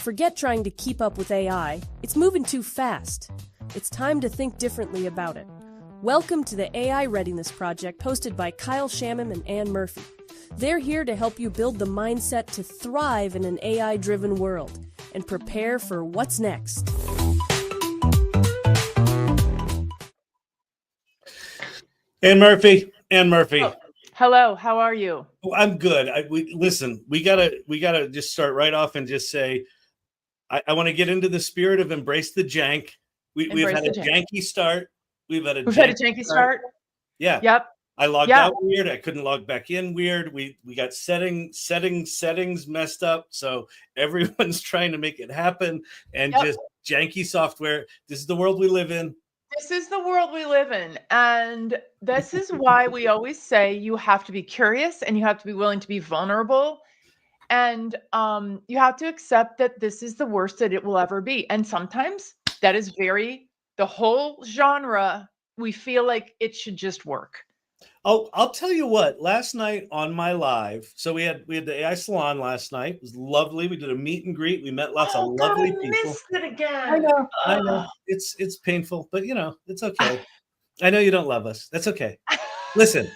Forget trying to keep up with AI. It's moving too fast. It's time to think differently about it. Welcome to the AI Readiness Project, hosted by Kyle Shannon and Ann Murphy. They're here to help you build the mindset to thrive in an AI-driven world and prepare for what's next. Ann Murphy. Oh, hello, how are you? I'm good. We gotta just start right off and just say, I want to get into the spirit of embrace the jank. We've had a janky start. We've had a janky start. Yeah. Yep. I logged out weird. I couldn't log back in weird. We got settings messed up. So everyone's trying to make it happen, and just janky software. This is the world we live in. This is the world we live in. And this is why we always say you have to be curious and you have to be willing to be vulnerable. And you have to accept that this is the worst that it will ever be. And sometimes that is the whole genre, we feel like it should just work. I'll tell you what, last night on my live, so we had the AI Salon last night. It was lovely. We did a meet and greet. We met lots of lovely people. I missed it again. I know. It's painful, but it's okay. I know you don't love us. That's okay. Listen.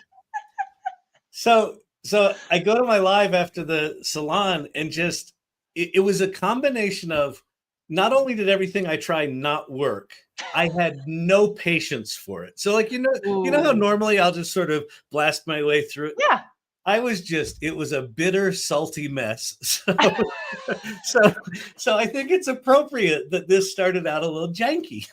So I go to my live after the salon, and just it was a combination of, not only did everything I tried not work, I had no patience for it. So you know how normally I'll just sort of blast my way through it. Yeah. It was a bitter, salty mess. So I think it's appropriate that this started out a little janky.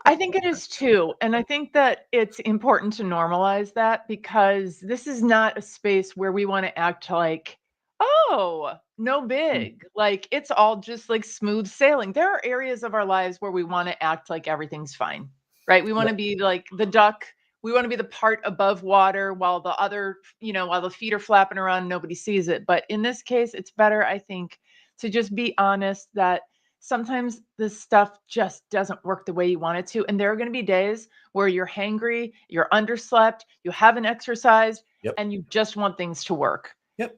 I think it is too. And I think that it's important to normalize that, because this is not a space where we want to act like, oh, no big. Like it's all just like smooth sailing. There are areas of our lives where we want to act like everything's fine, right? We want to be like the duck. We want to be the part above water while the other, while the feet are flapping around, nobody sees it. But in this case, it's better, I think, to just be honest that sometimes this stuff just doesn't work the way you want it to. And there are going to be days where you're hangry, you're underslept, you haven't exercised, and you just want things to work. Yep.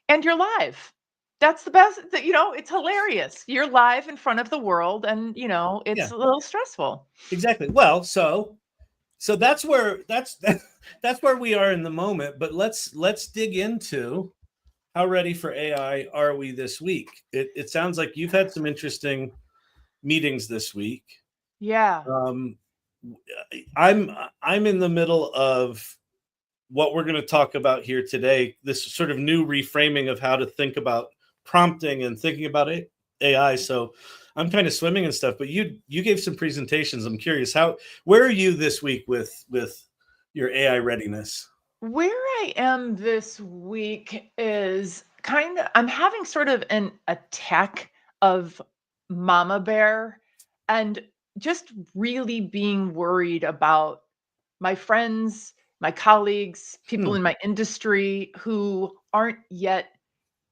And you're live. That's the best, it's hilarious. You're live in front of the world, and it's a little stressful. Exactly. Well, so that's where we are in the moment, but let's dig into how ready for AI are we this week? It sounds like you've had some interesting meetings this week. Yeah. I'm in the middle of what we're going to talk about here today, this sort of new reframing of how to think about prompting and thinking about AI. So I'm kind of swimming and stuff, but you gave some presentations. I'm curious, where are you this week with your AI readiness? Where I am this week is I'm having sort of an attack of mama bear, and just really being worried about my friends, my colleagues, people in my industry who aren't yet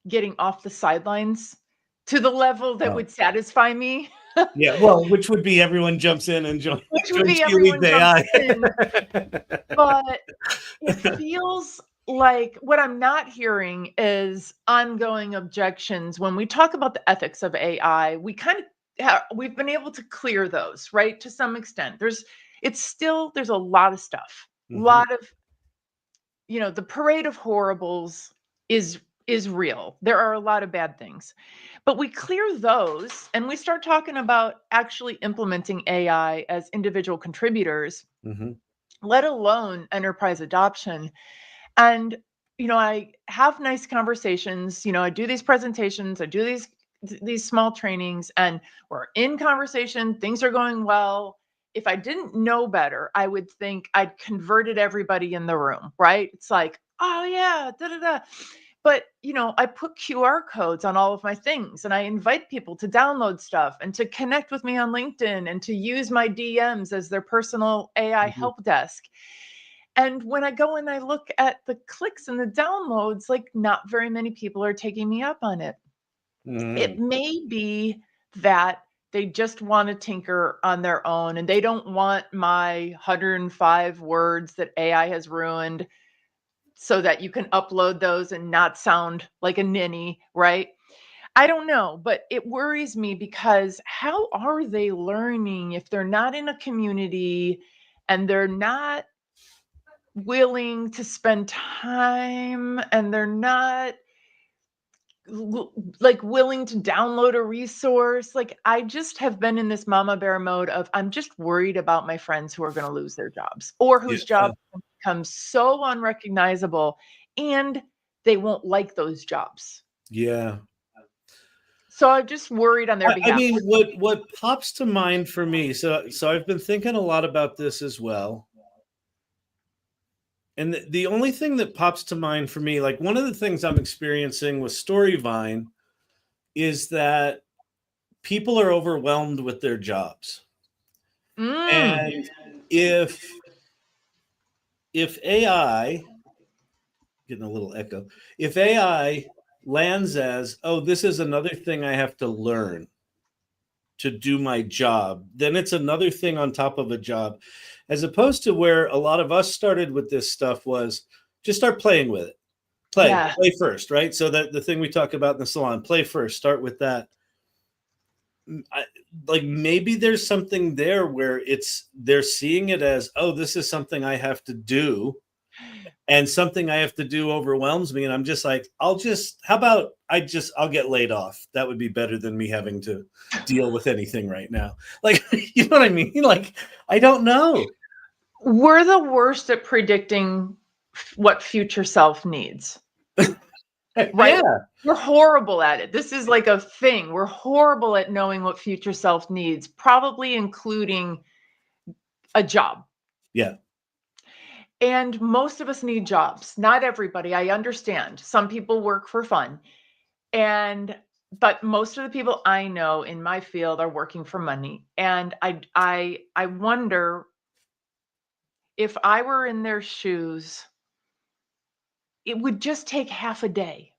getting off the sidelines to the level that would satisfy me. Yeah, well, which would be everyone jumps in and joins. Which would be everyone jumps in. But it feels like what I'm not hearing is ongoing objections. When we talk about the ethics of AI, we've been able to clear those, right? To some extent. There's a lot of stuff. A lot of, the parade of horribles is real. There are a lot of bad things, but we clear those and we start talking about actually implementing AI as individual contributors, let alone enterprise adoption. And, I have nice conversations, I do these presentations, I do these small trainings, and we're in conversation. Things are going well. If I didn't know better, I would think I'd converted everybody in the room, right? It's like, oh yeah, da-da-da. But, I put QR codes on all of my things, and I invite people to download stuff and to connect with me on LinkedIn and to use my DMs as their personal AI help desk. And when I go and I look at the clicks and the downloads, like not very many people are taking me up on it. It may be that they just want to tinker on their own and they don't want my 105 words that AI has ruined, so that you can upload those and not sound like a ninny, right? I don't know, but it worries me because how are they learning if they're not in a community and they're not willing to spend time and they're not like willing to download a resource? Like, I just have been in this mama bear mode of I'm just worried about my friends who are going to lose their jobs or whose Yeah. jobs become so unrecognizable and they won't like those jobs. Yeah. So I'm just worried on their I behalf. mean, what pops to mind for me, so I've been thinking a lot about this as well. And the only thing that pops to mind for me, like one of the things I'm experiencing with Storyvine is that people are overwhelmed with their jobs. And if AI, getting a little echo, if AI lands as, oh, this is another thing I have to learn to do my job, then it's another thing on top of a job, as opposed to where a lot of us started with this stuff was just start playing with it. Play first, right? So that the thing we talk about in the salon, play first, start with that. Like maybe there's something there where they're seeing it as, oh, this is something I have to do, and something I have to do overwhelms me, and I'm just like, I'll get laid off. That would be better than me having to deal with anything right now. Like, you know what I mean? Like, I don't know. We're the worst at predicting what future self needs. Right? Yeah. We're horrible at it. This is like a thing. We're horrible at knowing what future self needs, probably including a job. Yeah. And most of us need jobs. Not everybody. I understand. Some people work for fun. But most of the people I know in my field are working for money. And I wonder if I were in their shoes, it would just take half a day.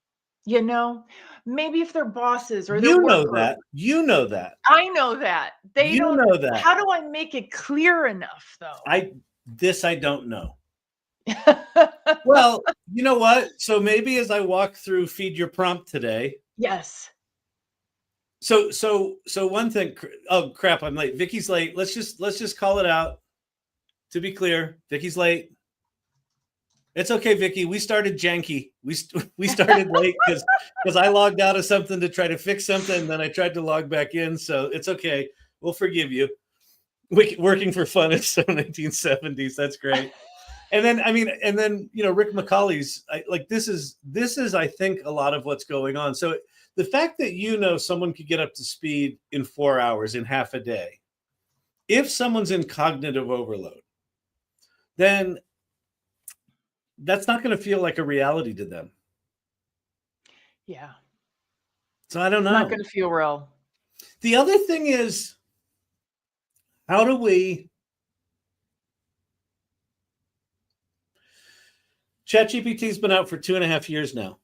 You know, maybe if their bosses or their You know workers. that. You know that. I know that. They You don't know that. How do I make it clear enough though? I don't know. Well, you know what? So maybe as I walk through Feed Your Prompt today. Yes. So one thing. Oh crap! I'm late. Vicky's late. Let's just call it out. To be clear, Vicky's late. It's okay, Vicky. We started janky. We started late because I logged out of something to try to fix something, and then I tried to log back in. So it's okay. We'll forgive you. Working for fun in the 1970s. That's great. And then Rick McCauley's this is I think a lot of what's going on. So the fact that someone could get up to speed in 4 hours, in half a day, if someone's in cognitive overload, then that's not going to feel like a reality to them. Yeah. So I don't know. It's not going to feel real. The other thing is, how do we... ChatGPT's been out for 2.5 years now.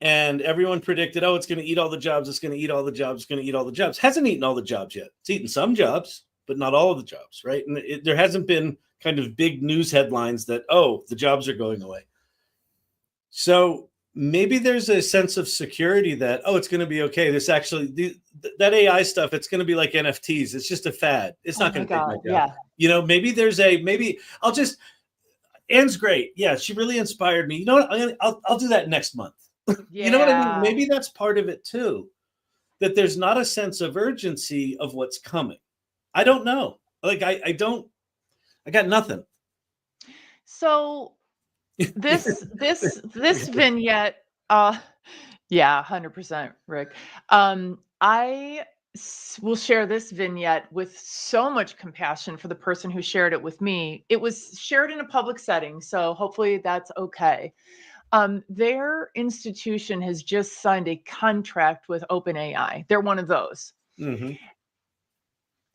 And everyone predicted, oh, it's going to eat all the jobs. It's going to eat all the jobs. It's going to eat all the jobs. Hasn't eaten all the jobs yet. It's eaten some jobs, but not all of the jobs, right? And there hasn't been kind of big news headlines that, oh, the jobs are going away. So maybe there's a sense of security that, oh, it's going to be okay. This actually, that AI stuff, it's going to be like NFTs. It's just a fad. It's not going to take my job. Yeah. Maybe I'll just, Anne's great. Yeah, she really inspired me. You know what? I'll do that next month. Yeah. You know what I mean? Maybe that's part of it too, that there's not a sense of urgency of what's coming. I don't know. Like, I got nothing. So this vignette, 100%, Rick. I will share this vignette with so much compassion for the person who shared it with me. It was shared in a public setting, so hopefully that's okay. Their institution has just signed a contract with OpenAI. They're one of those. Mm-hmm.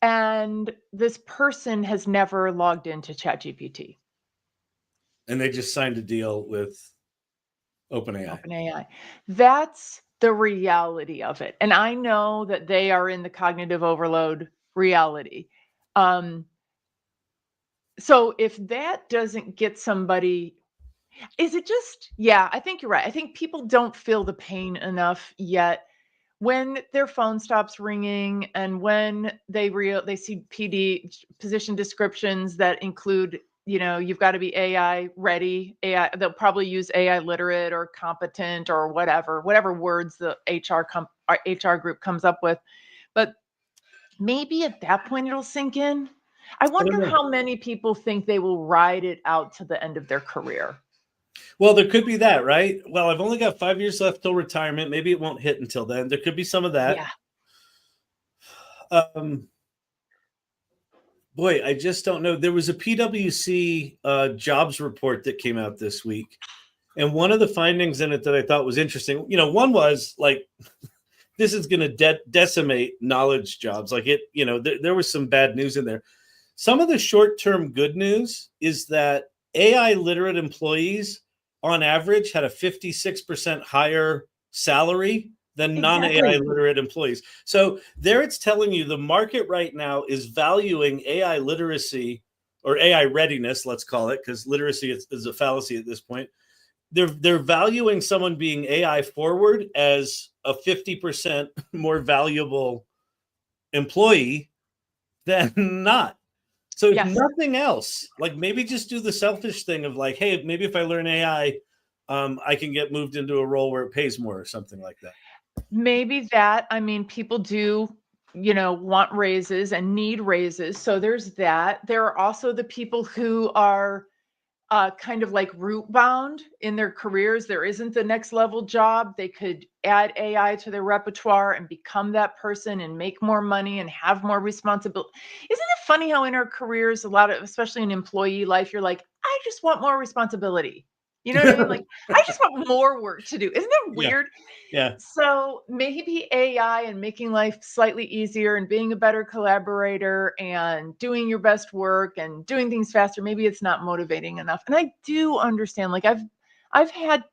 And this person has never logged into ChatGPT. And they just signed a deal with OpenAI. OpenAI. That's the reality of it. And I know that they are in the cognitive overload reality. So if that doesn't get somebody, is it just, yeah, I think you're right. I think people don't feel the pain enough yet when their phone stops ringing and when they see position descriptions that include, you've got to be AI ready, they'll probably use AI literate or competent or whatever words the HR group comes up with. But maybe at that point it'll sink in. I wonder how many people think they will ride it out to the end of their career. Well, there could be that, right? Well, I've only got 5 years left till retirement. Maybe it won't hit until then. There could be some of that. Yeah. Boy, I just don't know. There was a PwC jobs report that came out this week. And one of the findings in it that I thought was interesting, one was like, this is going to decimate knowledge jobs. Like there was some bad news in there. Some of the short-term good news is that AI literate employees on average had a 56% higher salary than non-AI literate employees. So there it's telling you the market right now is valuing AI literacy or AI readiness, let's call it, because literacy is a fallacy at this point. They're valuing someone being AI forward as a 50% more valuable employee than not. So if nothing else, like maybe just do the selfish thing of like, hey, maybe if I learn AI, I can get moved into a role where it pays more or something like that. Maybe that. I mean, people do, want raises and need raises. So there's that. There are also the people who are kind of like root bound in their careers. There isn't the next level job. They could add AI to their repertoire and become that person and make more money and have more responsibility. Isn't it funny how in our careers, especially in employee life, you're like, I just want more responsibility. You know what I mean? Like, I just want more work to do. Isn't that weird? Yeah. So maybe AI and making life slightly easier and being a better collaborator and doing your best work and doing things faster, maybe it's not motivating enough. And I do understand, like I've had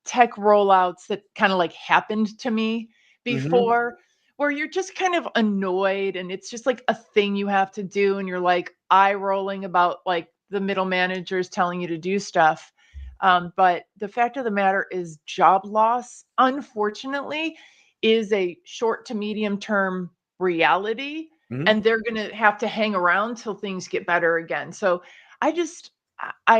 tech rollouts that kind of like happened to me before where you're just kind of annoyed and it's just like a thing you have to do. And you're like eye rolling about like the middle managers telling you to do stuff. But the fact of the matter is job loss, unfortunately, is a short to medium term reality. And they're going to have to hang around till things get better again. So I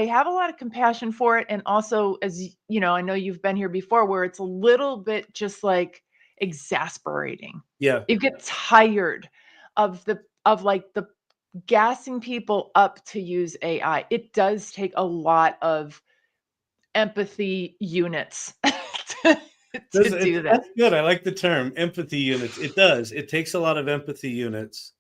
have a lot of compassion for it. And also, as you know, I know you've been here before where it's a little bit just like exasperating. Yeah. You get tired of the gassing people up to use AI. It does take a lot of empathy units to do that. That's good. I like the term empathy units. It does. It takes a lot of empathy units.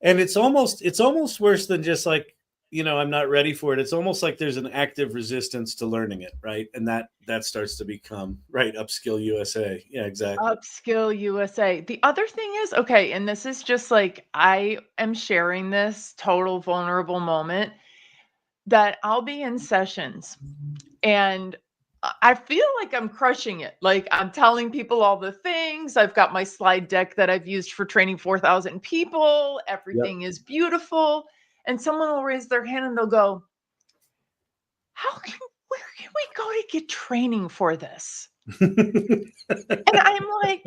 And it's almost worse than just like, I'm not ready for it. It's almost like there's an active resistance to learning it, right? And that starts to become, right, Upskill USA. Yeah, exactly. Upskill USA. The other thing is, okay, and this is just like, I am sharing this total vulnerable moment that I'll be in sessions and I feel like I'm crushing it. Like I'm telling people all the things. I've got my slide deck that I've used for training 4,000 people. Everything is beautiful. And someone will raise their hand and they'll go, where can we go to get training for this? And I'm like,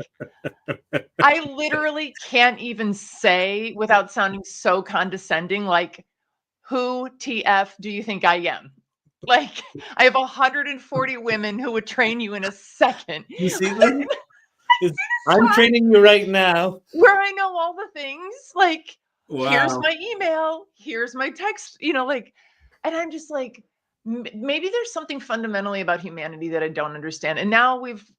I literally can't even say without sounding so condescending, like, who TF do you think I am? Like, I have 140 women who would train you in a second. You see that? I'm training you right now. Where I know all the things. Like, wow. Here's my email. Here's my text. And I'm just like, maybe there's something fundamentally about humanity that I don't understand. And now we've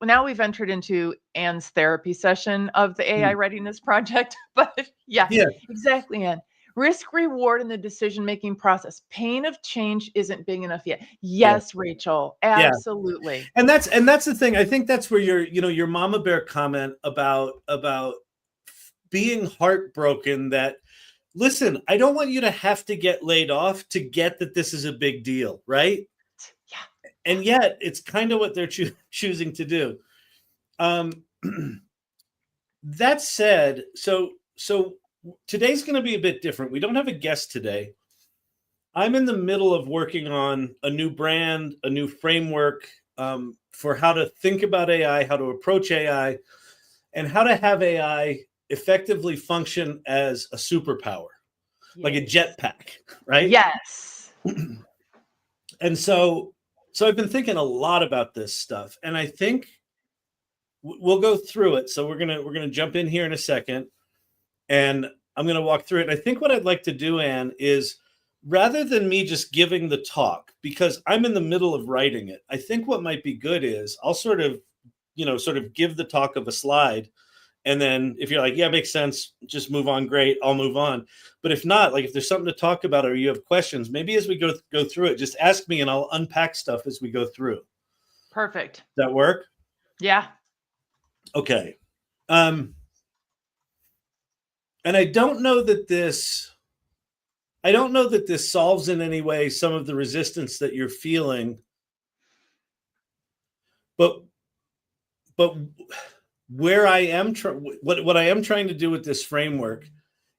entered into Anne's therapy session of the AI Readiness Project. But yeah, exactly, Anne. Risk reward in the decision-making process. Pain of change isn't big enough yet. Yes, Rachel, absolutely. Yeah. And that's the thing. I think that's where your mama bear comment about being heartbroken that, listen, I don't want you to have to get laid off to get that this is a big deal, right? Yeah. And yet it's kind of what they're choosing to do. That said, so today's going to be a bit different. We don't have a guest today. I'm in the middle of working on a new brand, a new framework for how to think about AI, how to approach AI. and how to have AI effectively function as a superpower, like a jetpack, right? Yes. And so I've been thinking a lot about this stuff, and I think we'll go through it. So we're gonna jump in here in a second, and I'm gonna walk through it. And I think what I'd like to do, Anne, is rather than me just giving the talk, because I'm in the middle of writing it, I think what might be good is I'll sort of give the talk of a slide. And then if you're like, yeah, makes sense, just move on, great, I'll move on. But if not, like if there's something to talk about or you have questions, maybe as we go through it, just ask me and I'll unpack stuff as we go through. Perfect. Does that work? Yeah. Okay. And I don't know that this solves in any way some of the resistance that you're feeling, but where I am what I am trying to do with this framework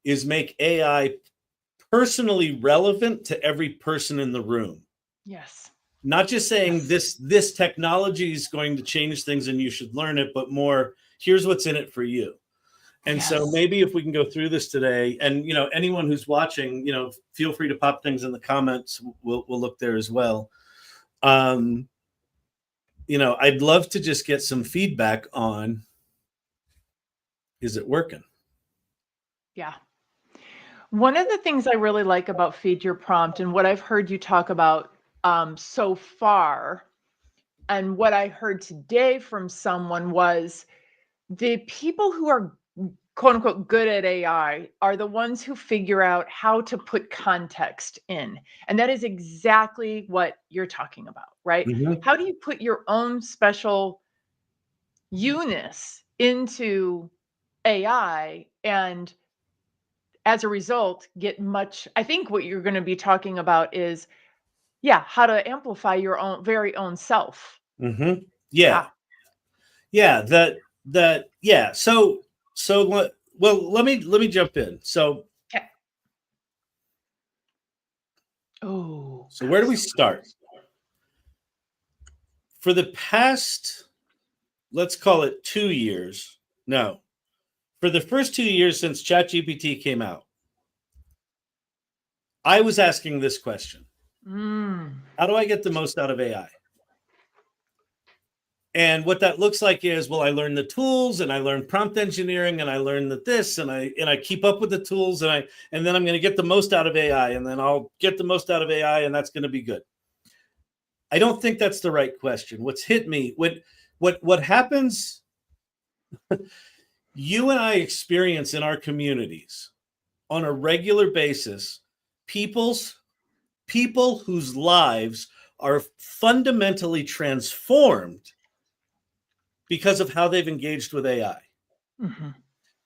is make AI personally relevant to every person in the room. Yes. Not just saying this technology is going to change things and you should learn it, but more, here's what's in it for you. And so maybe if we can go through this today, and anyone who's watching, feel free to pop things in the comments. We'll look there as well. I'd love to just get some feedback on, is it working? Yeah. One of the things I really like about Feed Your Prompt, and what I've heard you talk about so far, and what I heard today from someone, was the people who are quote unquote good at AI are the ones who figure out how to put context in. And that is exactly what you're talking about, right? Mm-hmm. How do you put your own special you-ness into AI, and as a result get much? I think what you're going to be talking about is, how to amplify your own very own self. Mm-hmm. Yeah. Yeah. So let me jump in. So Okay. Oh, so where do we start? For the past, let's call it 2 years. No, for the first 2 years since ChatGPT came out, I was asking this question. How do I get the most out of AI? And what that looks like is, well, I learn the tools and I learn prompt engineering and I learn this and I keep up with the tools and then I'm going to get the most out of AI, and then I'll get the most out of AI, and that's going to be good. I don't think that's the right question. What's hit me, what happens, you and I experience in our communities on a regular basis, people whose lives are fundamentally transformed because of how they've engaged with AI. Mm-hmm.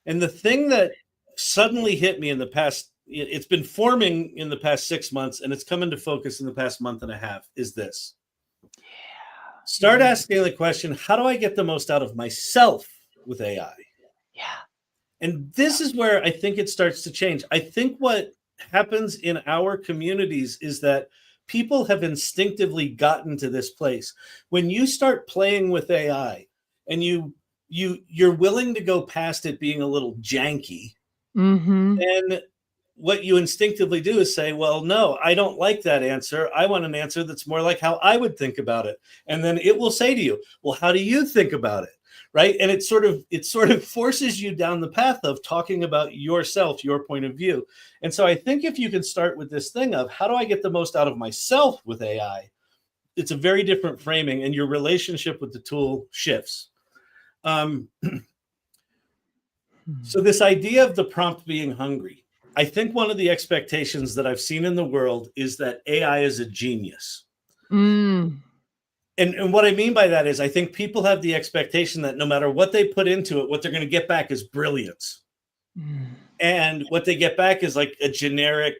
And the thing that suddenly hit me in the past, it's been forming in the past 6 months, and it's come into focus in the past month and a half, is this. Start asking the question, how do I get the most out of myself with AI? Yeah. And this is where I think it starts to change. I think what happens in our communities is that people have instinctively gotten to this place. When you start playing with AI and you're willing to go past it being a little janky, then what you instinctively do is say, well, no, I don't like that answer. I want an answer that's more like how I would think about it. And then it will say to you, well, how do you think about it? Right. And it sort of forces you down the path of talking about yourself, your point of view. And so I think if you can start with this thing of, how do I get the most out of myself with AI? It's a very different framing, and your relationship with the tool shifts. So this idea of the prompt being hungry, I think one of the expectations that I've seen in the world is that AI is a genius. And what I mean by that is, I think people have the expectation that no matter what they put into it, what they're going to get back is brilliance. And what they get back is like a generic,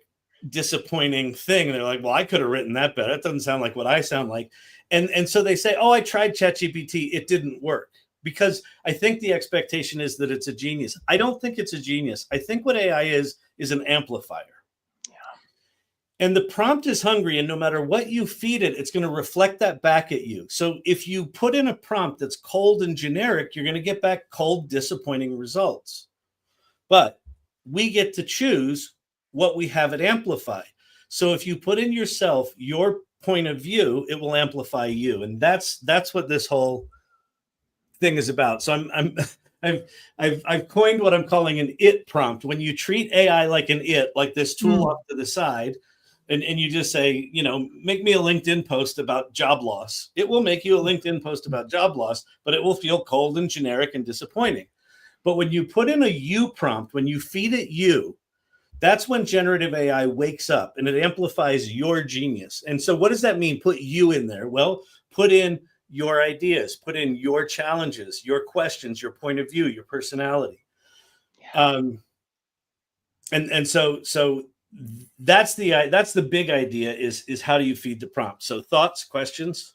disappointing thing. And they're like, well, I could have written that better. That doesn't sound like what I sound like. And so they say, oh, I tried ChatGPT. It didn't work. Because I think the expectation is that it's a genius. I don't think it's a genius. I think what AI is an amplifier. And the prompt is hungry, and no matter what you feed it, it's going to reflect that back at you. So if you put in a prompt that's cold and generic, you're going to get back cold, disappointing results. But we get to choose what we have it amplify. So if you put in yourself, your point of view, it will amplify you. And that's what this whole thing is about. So I've coined what I'm calling an it prompt. When you treat AI like an it, like this tool off to the side, and you just say, you know, make me a LinkedIn post about job loss. It will make you a LinkedIn post about job loss, but it will feel cold and generic and disappointing. But when you put in a you prompt, when you feed it you, that's when generative AI wakes up and it amplifies your genius. And so what does that mean? Put you in there. Well, put in your ideas, put in your challenges, your questions, your point of view, your personality. Yeah. And so that's the big idea is how do you feed the prompt? So thoughts, questions?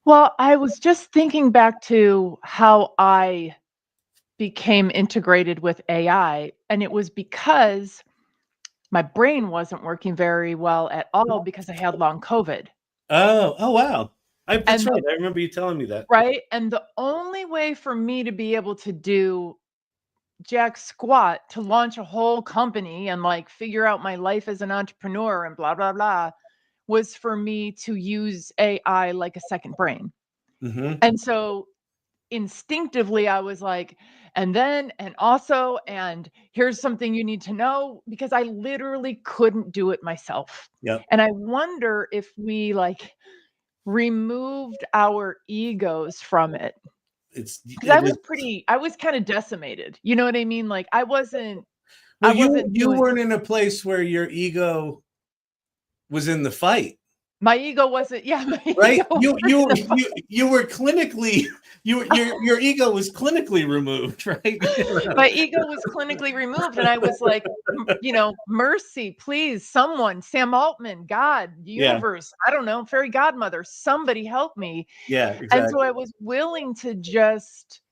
Well, I was just thinking back to how I became integrated with AI, and it was because my brain wasn't working very well at all because I had long COVID. Oh, wow. That's right. I remember you telling me that. Right. And the only way for me to be able to do jack squat, to launch a whole company and like figure out my life as an entrepreneur and blah, blah, blah, was for me to use AI like a second brain. And so instinctively I was like, and also, and here's something you need to know, because I literally couldn't do it myself. Yeah. And I wonder if we like removed our egos from it. Because I was kind of decimated. You know what I mean? Like I wasn't. You weren't in a place where your ego was in the fight. My ego wasn't. Yeah, right. You were clinically. Your ego was clinically removed, right? My ego was clinically removed, and I was like, you know, mercy, please, someone, Sam Altman, God, universe, I don't know, fairy godmother, somebody help me. Yeah, exactly. And so I was willing to just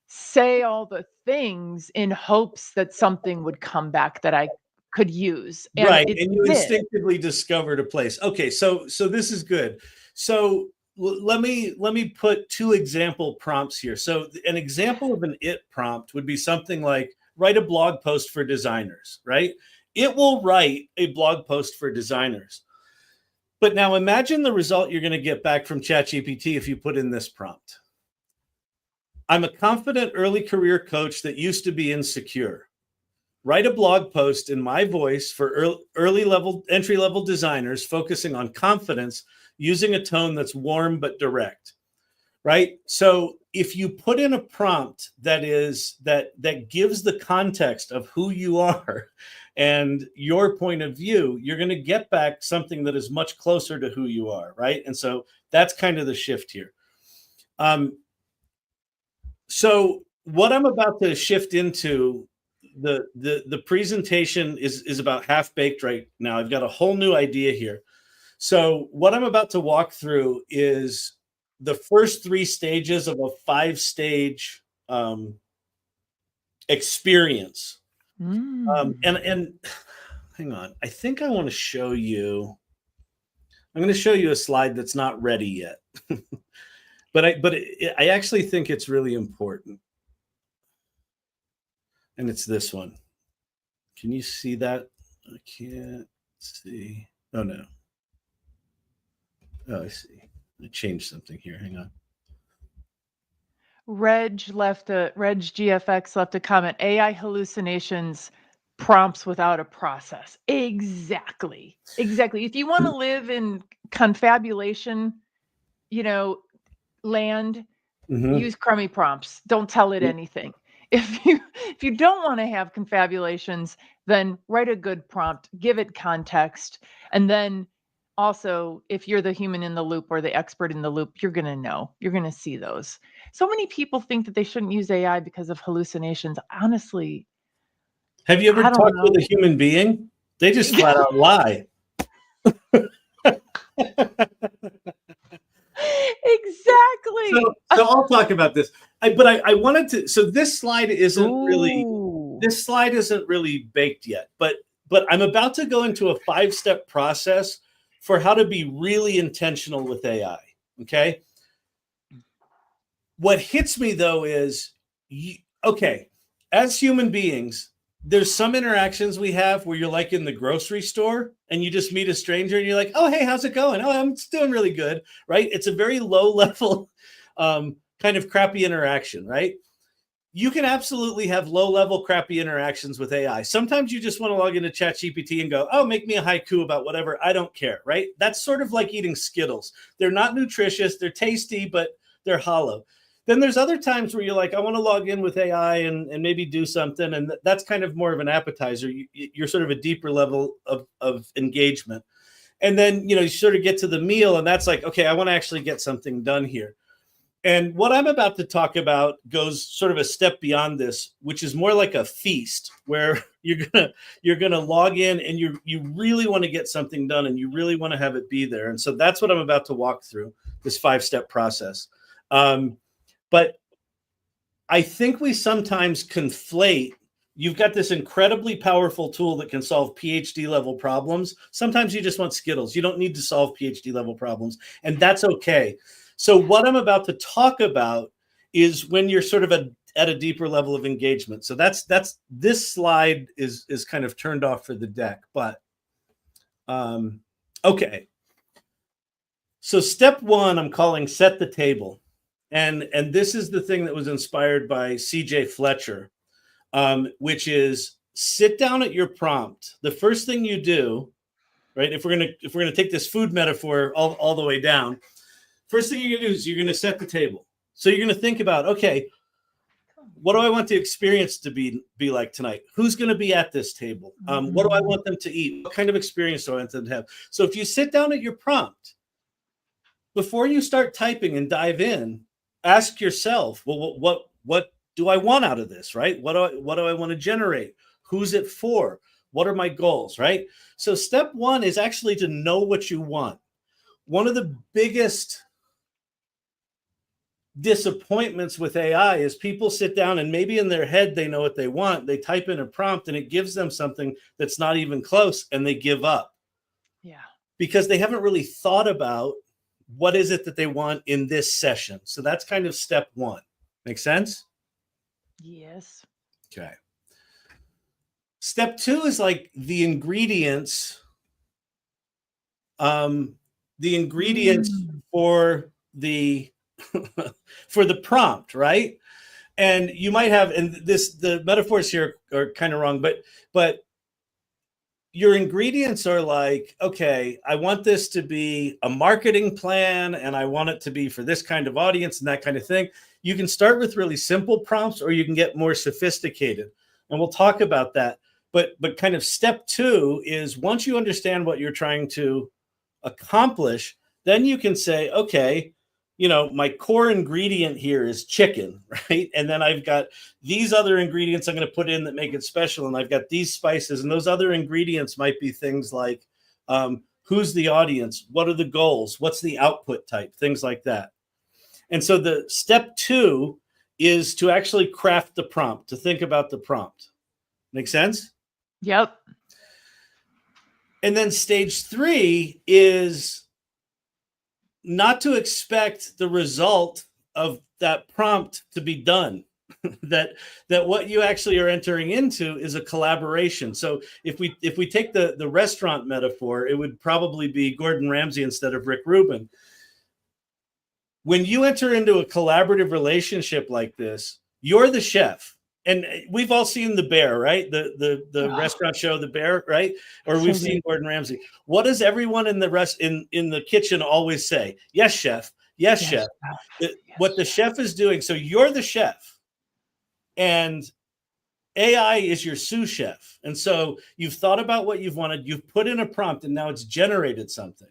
say all the things in hopes that something would come back that I could use. And right. And you instinctively discovered a place. Okay. So this is good. So let me put two example prompts here. So an example of an it prompt would be something like write a blog post for designers, right? It will write a blog post for designers. But now imagine the result you're going to get back from ChatGPT if you put in this prompt. I'm a confident early career coach that used to be insecure. Write a blog post in my voice for entry level designers focusing on confidence using a tone that's warm but direct, right? So if you put in a prompt that gives the context of who you are and your point of view, you're going to get back something that is much closer to who you are, right? And so that's kind of the shift here. So what I'm about to shift into, the presentation is about half baked right now. I've got a whole new idea here. So what I'm about to walk through is the first 3 stages of a 5-stage experience. And hang on, I think I want to show you. I'm going to show you a slide that's not ready yet, but I actually think it's really important. And it's this one. Can you see that? I can't see. Oh, no. Oh, I see. I changed something here. Hang on. Reg GFX left a comment. AI hallucinations, prompts without a process. Exactly. If you want to live in confabulation, land, use crummy prompts. Don't tell it anything. If you don't want to have confabulations, then write a good prompt, give it context, and then also, if you're the human in the loop or the expert in the loop, you're going to know. You're going to see those. So many people think that they shouldn't use AI because of hallucinations. Honestly, have you ever talked with a human being? They just flat out lie. Exactly. So I'll talk about this. But I wanted to. So this slide isn't really baked yet. But but I'm about to go into a 5-step process for how to be really intentional with AI. Okay. What hits me though is, okay, as human beings, there's some interactions we have where you're like in the grocery store and you just meet a stranger and you're like, oh, hey, how's it going? Oh, I'm doing really good. Right. It's a very low level kind of crappy interaction. Right. You can absolutely have low level crappy interactions with AI. Sometimes you just want to log into 𝗘𝗃𝗀𝗃 and go, oh, make me a haiku about whatever. I don't care. Right. That's sort of like eating Skittles. They're not nutritious. They're tasty, but they're hollow. Then there's other times where you're like, I want to log in with AI and maybe do something. And that's kind of more of an appetizer. You're sort of a deeper level of engagement. And then, you sort of get to the meal and that's like, okay, I want to actually get something done here. And what I'm about to talk about goes sort of a step beyond this, which is more like a feast where you're gonna log in and you really want to get something done and you really want to have it be there. And so that's what I'm about to walk through, this 5-step process. But I think we sometimes conflate. You've got this incredibly powerful tool that can solve PhD level problems. Sometimes you just want Skittles. You don't need to solve PhD level problems, and that's okay. So what I'm about to talk about is when you're sort of at a deeper level of engagement. So that's this slide is kind of turned off for the deck, but okay. So step 1, I'm calling set the table. And this is the thing that was inspired by C.J. Fletcher, which is sit down at your prompt. The first thing you do, right? If we're gonna take this food metaphor all the way down, first thing you're gonna do is you're gonna set the table. So you're gonna think about, okay, what do I want the experience to be like tonight? Who's gonna be at this table? What do I want them to eat? What kind of experience do I want them to have? So if you sit down at your prompt, before you start typing and dive in, ask yourself, well, what do I want out of this, right? What do I want to generate? Who's it for? What are my goals, right? So step 1 is actually to know what you want. One of the biggest disappointments with AI is people sit down and maybe in their head they know what they want. They type in a prompt and it gives them something that's not even close and they give up. Yeah. Because they haven't really thought about what is it that they want in this session. So that's kind of step 1. Make sense? Yes. Okay. Step 2 is like the ingredients. The ingredients for the for the prompt, right? And you might have, and the metaphors here are kind of wrong, but your ingredients are like, okay, I want this to be a marketing plan and I want it to be for this kind of audience and that kind of thing. You can start with really simple prompts or you can get more sophisticated. And we'll talk about that. But kind of step 2 is once you understand what you're trying to accomplish, then you can say, okay, my core ingredient here is chicken, right? And then I've got these other ingredients I'm going to put in that make it special. And I've got these spices, and those other ingredients might be things like who's the audience? What are the goals? What's the output type? Things like that. And so the step 2 is to actually craft the prompt, to think about the prompt. Make sense? Yep. And then stage 3 is not to expect the result of that prompt to be done. that what you actually are entering into is a collaboration. So if we take the restaurant metaphor, it would probably be Gordon Ramsay instead of Rick Rubin. When you enter into a collaborative relationship like this, you're the chef. And we've all seen The Bear, right? The restaurant show, The Bear, right? Or we've seen Gordon Ramsay. What does everyone in the kitchen always say? Yes, chef. Yes, chef. What the chef is doing. So you're the chef, and AI is your sous chef. And so you've thought about what you've wanted. You've put in a prompt, and now it's generated something.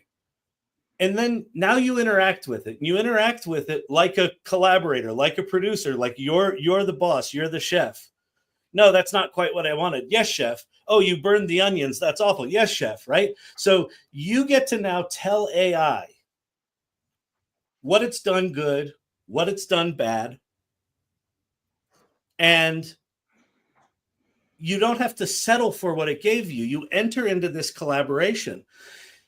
And then now you interact with it. You interact with it like a collaborator, like a producer, like you're the boss, you're the chef. No, that's not quite what I wanted. Yes, chef. Oh, you burned the onions. That's awful. Yes, chef, right? So you get to now tell AI what it's done good, what it's done bad. And you don't have to settle for what it gave you. You enter into this collaboration.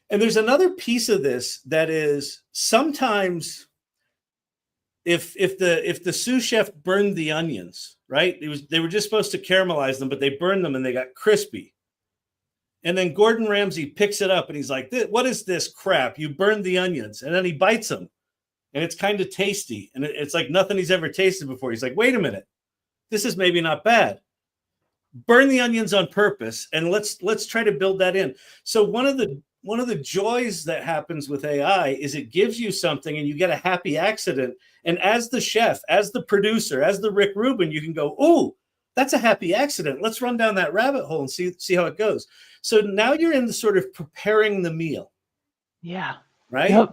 And there's another piece of this that is sometimes if the sous chef burned the onions, right? They were just supposed to caramelize them, but they burned them and they got crispy. And then Gordon Ramsay picks it up and he's like, what is this crap? You burned the onions. And then he bites them and it's kind of tasty. And it's like nothing he's ever tasted before. He's like, wait a minute, this is maybe not bad. Burn the onions on purpose and let's try to build that in. So one of the joys that happens with AI is it gives you something and you get a happy accident. And as the chef, as the producer, as the Rick Rubin, you can go, oh, that's a happy accident. Let's run down that rabbit hole and see how it goes. So now you're in the sort of preparing the meal. Yeah. Right. Yep.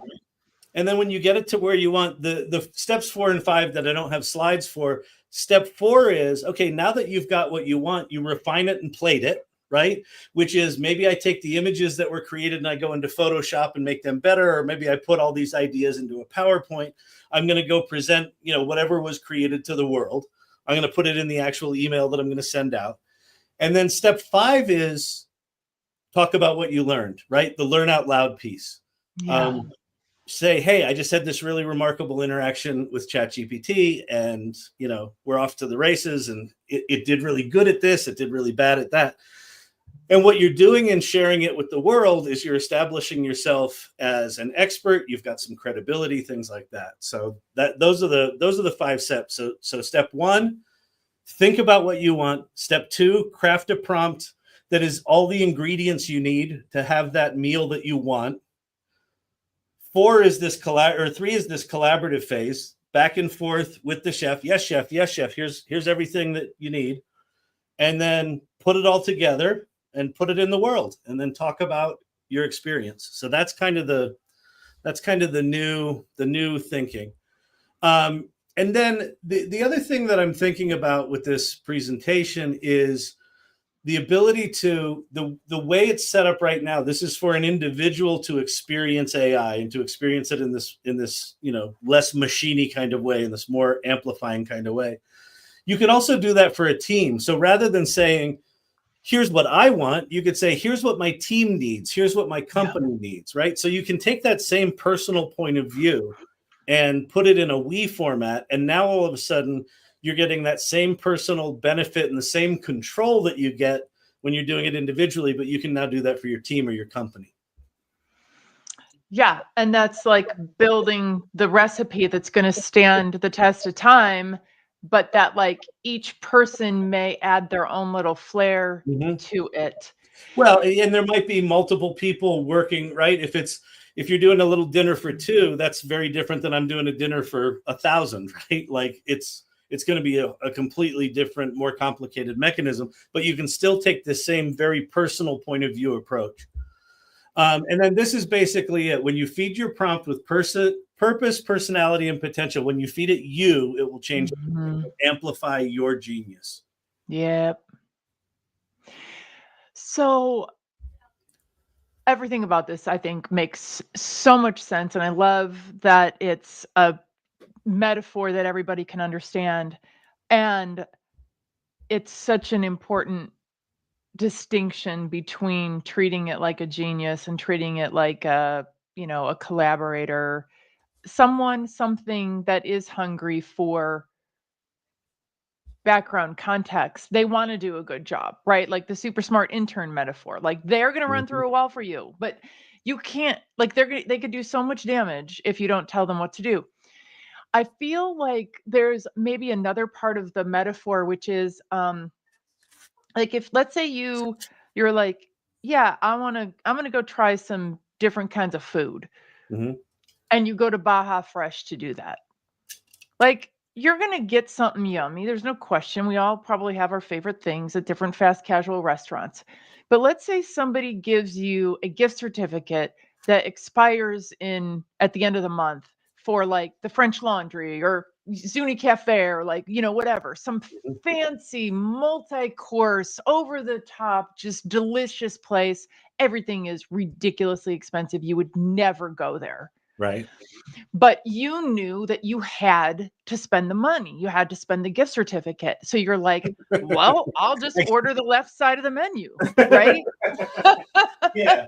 And then when you get it to where you want the steps 4 and 5 that I don't have slides for, step 4 is, okay, now that you've got what you want, you refine it and plate it, right? Which is maybe I take the images that were created and I go into Photoshop and make them better, or maybe I put all these ideas into a PowerPoint. I'm going to go present, whatever was created to the world. I'm going to put it in the actual email that I'm going to send out. And then step 5 is talk about what you learned, right? The learn out loud piece. Yeah. Say, hey, I just had this really remarkable interaction with ChatGPT and, we're off to the races and it did really good at this. It did really bad at that. And what you're doing in sharing it with the world is you're establishing yourself as an expert. You've got some credibility, things like that. So those are the 5 steps. So step 1, think about what you want. Step 2, craft a prompt that is all the ingredients you need to have that meal that you want. 4 is this 3 is this collaborative phase, back and forth with the chef. Yes, chef. Yes, chef. Here's everything that you need. And then put it all together and put it in the world and then talk about your experience. So that's kind of the new thinking. And then the other thing that I'm thinking about with this presentation is the ability to, the way it's set up right now, this is for an individual to experience AI and to experience it in this, less machine-y kind of way, in this more amplifying kind of way. You can also do that for a team. So rather than saying, here's what I want, you could say, here's what my team needs. Here's what my company needs, right? So you can take that same personal point of view and put it in a we format. And now all of a sudden, you're getting that same personal benefit and the same control that you get when you're doing it individually, but you can now do that for your team or your company. Yeah. And that's like building the recipe that's going to stand the test of time, but that like each person may add their own little flair to it. Well, and there might be multiple people working, right? If you're doing a little dinner for 2, that's very different than I'm doing a dinner for 1,000, right? Like it's going to be a completely different, more complicated mechanism, but you can still take the same very personal point of view approach. And then this is basically it. When you feed your prompt with purpose, personality, and potential, when you feed it you, it will change, amplify your genius. Yep. So everything about this, I think, makes so much sense. And I love that it's a metaphor that everybody can understand. And it's such an important distinction between treating it like a genius and treating it like a collaborator, something that is hungry for background context. They want to do a good job, right? Like the super smart intern metaphor, like they're going to run through a wall for you, but you can't, like they could do so much damage if you don't tell them what to do. I feel like there's maybe another part of the metaphor, which is like if, let's say you're like, yeah, I'm going to go try some different kinds of food. And you go to Baja Fresh to do that. Like you're going to get something yummy. There's no question. We all probably have our favorite things at different fast casual restaurants. But let's say somebody gives you a gift certificate that expires at the end of the month for like the French Laundry or 𝗘𝗃𝗃𝗃 Cafe or like, whatever, some fancy multi-course, over the top, just delicious place. Everything is ridiculously expensive. You would never go there. Right. But you knew that you had to spend the money. You had to spend the gift certificate. So you're like, well, I'll just order the left side of the menu, right? Yeah.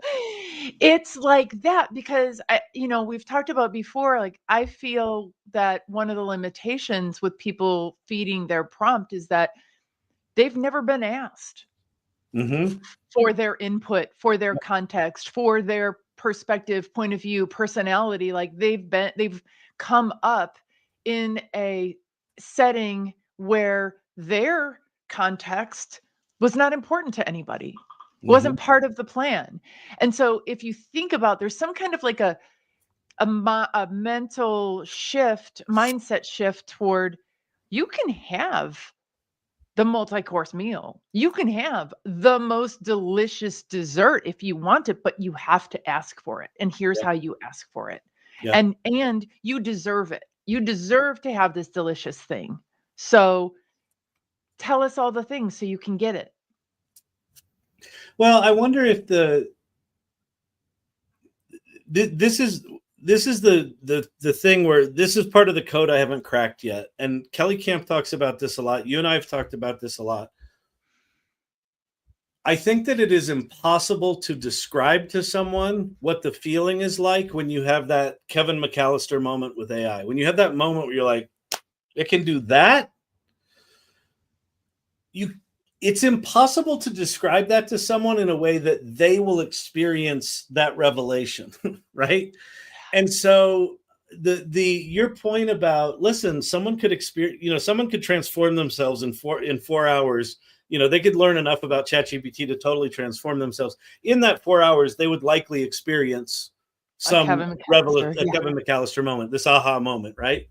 It's like that because we've talked about before, like I feel that one of the limitations with people feeding their prompt is that they've never been asked for their input, for their context, for their perspective, point of view, personality. Like they've come up in a setting where their context was not important to anybody, wasn't part of the plan. And so if you think about, there's some kind of like a mental shift, mindset shift toward, you can have the multi-course meal. You can have the most delicious dessert if you want it, but you have to ask for it. And here's how you ask for it. Yeah. And you deserve it. You deserve to have this delicious thing. So tell us all the things so you can get it. Well, I wonder if this is the thing where this is part of the code I haven't cracked yet. And Kelly Camp talks about this a lot. You and I have talked about this a lot. I think that it is impossible to describe to someone what the feeling is like when you have that Kevin McAllister moment with AI. When you have that moment where you're like, it can do that. It's impossible to describe that to someone in a way that they will experience that revelation, right? And so your point about, listen, someone could experience, someone could transform themselves in 4 hours. They could learn enough about ChatGPT to totally transform themselves. In that 4 hours, they would likely experience some Kevin McAllister moment, this aha moment, right?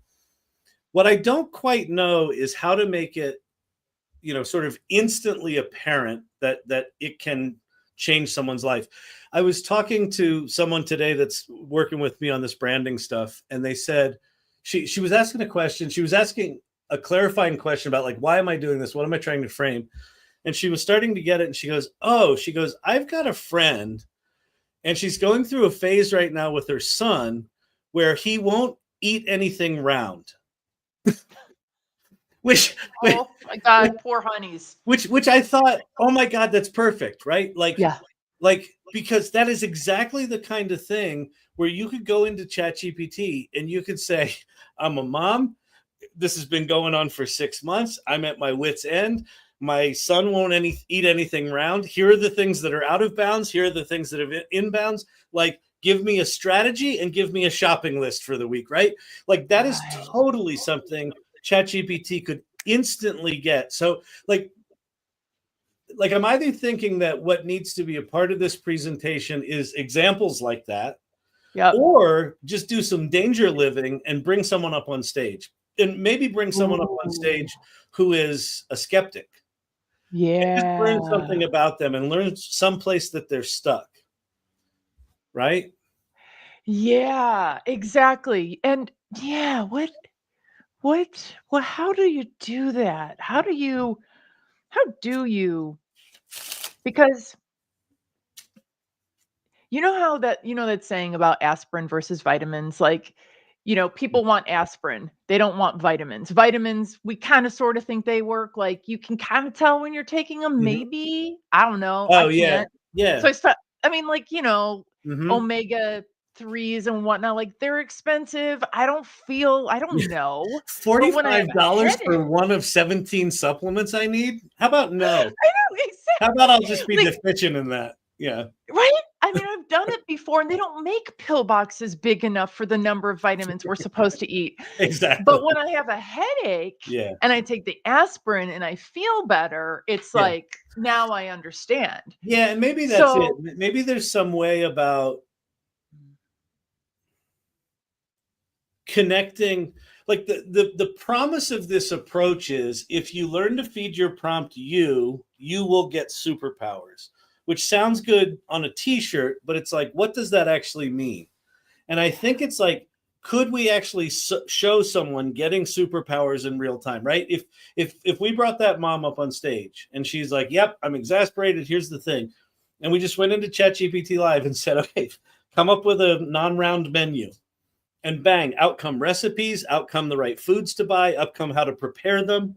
What I don't quite know is how to make it, sort of instantly apparent that it can change someone's life. I was talking to someone today that's working with me on this branding stuff, and they said she was asking a question. She was asking a clarifying question about, like, why am I doing this? What am I trying to frame? And she was starting to get it, and she goes, I've got a friend, and she's going through a phase right now with her son where he won't eat anything round. Oh my God, poor honeys. Which I thought, oh my God, that's perfect, right? Because that is exactly the kind of thing where you could go into ChatGPT and you could say, I'm a mom. This has been going on for 6 months. I'm at my wit's end. My son won't eat anything round. Here are the things that are out of bounds. Here are the things that are in bounds. Like, give me a strategy and give me a shopping list for the week, right? Like, that is totally something ChatGPT could instantly get. So like I'm either thinking that what needs to be a part of this presentation is examples like that, or just do some danger living and bring someone up on stage, and maybe bring someone up on stage who is a skeptic. And just learn something about them and learn someplace that they're stuck. Right? Yeah, exactly. And how do you do that? How do you, because that saying about aspirin versus vitamins, like, people want aspirin. They don't want vitamins. Vitamins, we kind of sort of think they work. Like, you can kind of tell when you're taking them, maybe. I don't know. Oh, I can't. Yeah. So omega 3s and whatnot, like, they're expensive. I don't know. $45 for one of 17 supplements I need? How about no? I know, exactly. How about I'll just be deficient in that? Yeah. Right? I mean, I've done it before, and they don't make pill boxes big enough for the number of vitamins we're supposed to eat. Exactly. But when I have a headache and I take the aspirin and I feel better, it's like, now I understand. Yeah, and maybe that's it. Maybe there's some way about connecting, like the promise of this approach is, if you learn to feed your prompt, you will get superpowers, which sounds good on a t-shirt, but it's like, what does that actually mean? And I think it's like, could we actually show someone getting superpowers in real time, right? If we brought that mom up on stage and she's like, yep, I'm exasperated, here's the thing. And we just went into ChatGPT Live and said, okay, come up with a non-round menu. and bang, out come recipes, out come the right foods to buy, up come how to prepare them.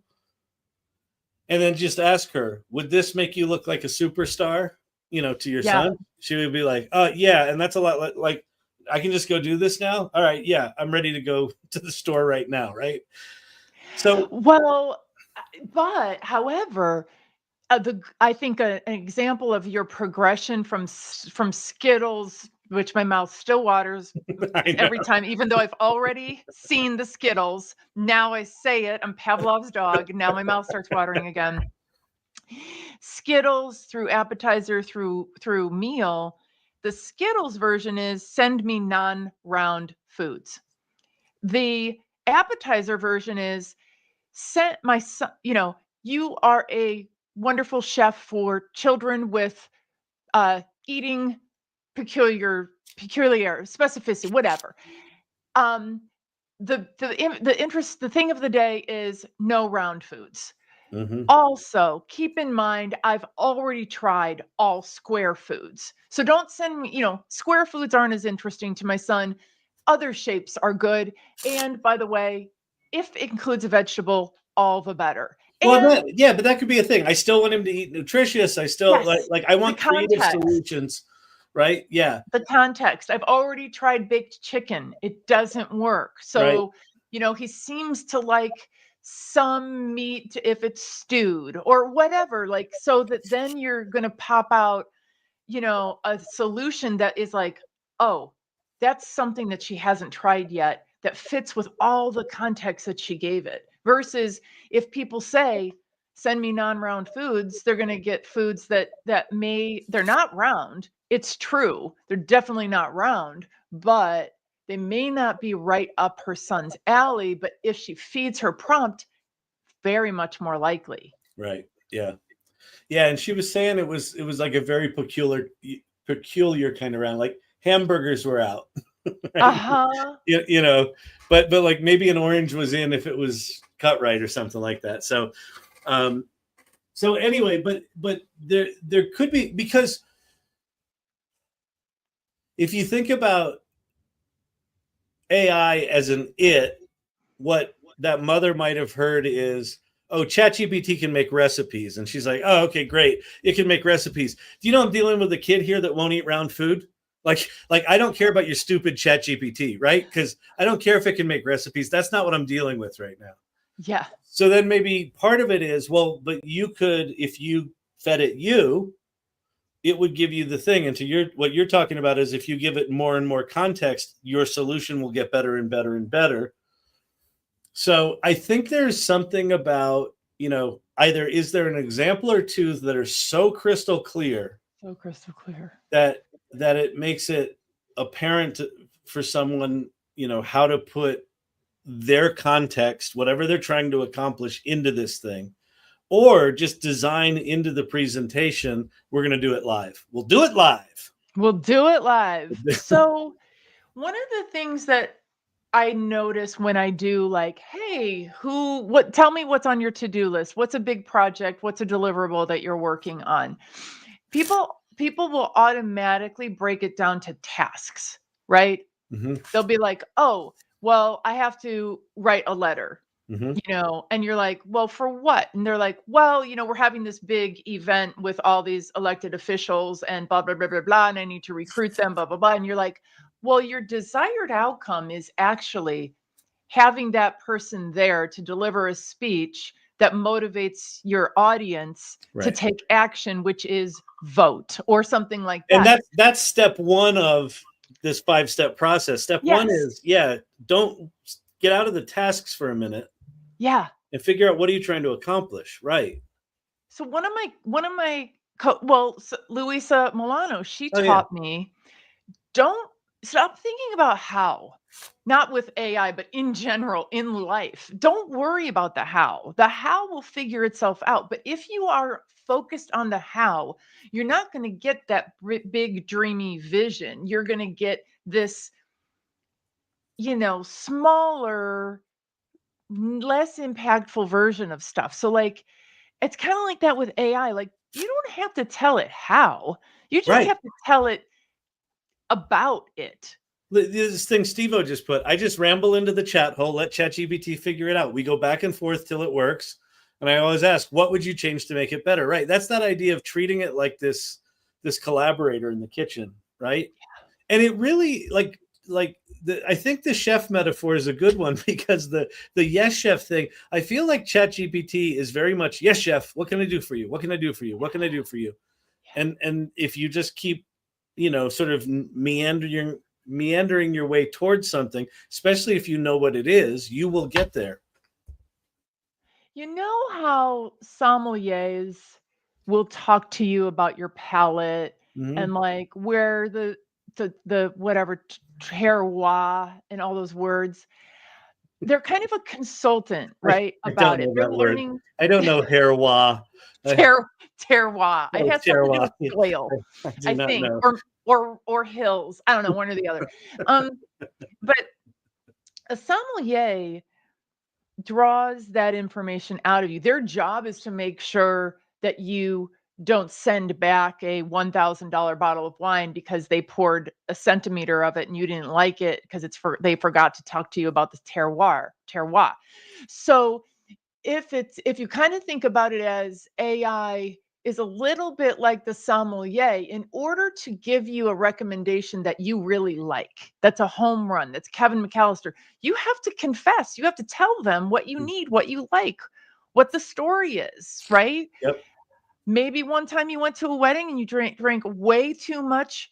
And then just ask her, would this make you look like a superstar, to your son? She would be like, yeah. And that's a lot like, I can just go do this now. All right. Yeah. I'm ready to go to the store right now. Right. So, well, but however, I think an example of your progression from Skittles, which my mouth still waters every time, even though I've already seen the Skittles. Now I say it. I'm Pavlov's dog. Now my mouth starts watering again. Skittles through appetizer through meal. The Skittles version is send me non-round foods. The appetizer version is sent my son, you are a wonderful chef for children with eating peculiar specificity, whatever. The thing of the day is no round foods. Also, keep in mind, I've already tried all square foods. So don't send me, square foods aren't as interesting to my son. Other shapes are good. And by the way, if it includes a vegetable, all the better. Well, but that could be a thing. I still want him to eat nutritious. I still like I want creative solutions, right? Yeah. The context. I've already tried baked chicken. It doesn't work. So, he seems to like some meat if it's stewed or whatever, like, so that then you're going to pop out, a solution that is like, oh, that's something that she hasn't tried yet that fits with all the context that she gave it. Versus if people say, send me non-round foods, they're going to get foods that they're not round. It's true. They're definitely not round, but they may not be right up her son's alley. But if she feeds her prompt, very much more likely. Right. Yeah. Yeah. And she was saying it was like a very peculiar kind of round, like hamburgers were out. Right? But like maybe an orange was in if it was cut right or something like that. So anyway, but there could be, because if you think about AI as what that mother might have heard is, oh, ChatGPT can make recipes. And she's like, oh, okay, great. It can make recipes. Do you know I'm dealing with a kid here that won't eat round food? Like I don't care about your stupid ChatGPT, right? Because I don't care if it can make recipes. That's not what I'm dealing with right now. Yeah. So then maybe part of it is, well, but you could, if you fed it it would give you the thing. And what you're talking about is if you give it more and more context, your solution will get better and better and better. So I think there's something about, either is there an example or two that are so crystal clear that it makes it apparent for someone, how to put their context, whatever they're trying to accomplish, into this thing, or just design into the presentation. We're going to do it live. We'll do it live. So one of the things that I notice when I do, like, hey, tell me what's on your to-do list. What's a big project? What's a deliverable that you're working on? People will automatically break it down to tasks, right? They'll be like, oh, well, I have to write a letter, and you're like, well, for what? And they're like, well, we're having this big event with all these elected officials and blah, blah, blah, blah, blah, and I need to recruit them, blah, blah, blah. And you're like, well, your desired outcome is actually having that person there to deliver a speech that motivates your audience to take action, which is vote or something like that. And that's step one of this 5-step process. Step one is, don't get out of the tasks for a minute. Yeah. And figure out, what are you trying to accomplish? Right. So one of my Luisa Milano, she taught me, don't stop thinking about how, not with AI, but in general, in life. Don't worry about the how. The how will figure itself out. But if you are focused on the how, you're not going to get that big, dreamy vision. You're going to get this, smaller, less impactful version of stuff. So like, it's kind of like that with AI. Like, you don't have to tell it how. You just have to tell it about it. This thing Steve-O just put, I just ramble into the chat hole, let ChatGPT figure it out. We go back and forth till it works. And I always ask, what would you change to make it better? Right. That's that idea of treating it like this collaborator in the kitchen. Right. And it really I think the chef metaphor is a good one, because the yes chef thing, I feel like ChatGPT is very much, yes chef, what can I do for you? What can I do for you? What can I do for you? And if you just keep, sort of meandering your way towards something, especially if you know what it is, you will get there. You know how sommeliers will talk to you about your palate and like where the whatever terroir and all those words. They're kind of a consultant, right? About it. They're learning. I don't know terroir. Terroir. It has something to do with soil, I think, know. Or hills. I don't know, one or the other. But a sommelier draws that information out of you. Their job is to make sure that you don't send back a $1,000 bottle of wine because they poured a centimeter of it and you didn't like it because they forgot to talk to you about the terroir. So if you kind of think about it as AI is a little bit like the sommelier, in order to give you a recommendation that you really like, that's a home run, that's Kevin McAllister, you have to confess, you have to tell them what you need, what you like, what the story is, right? Yep. Maybe one time you went to a wedding and you drank way too much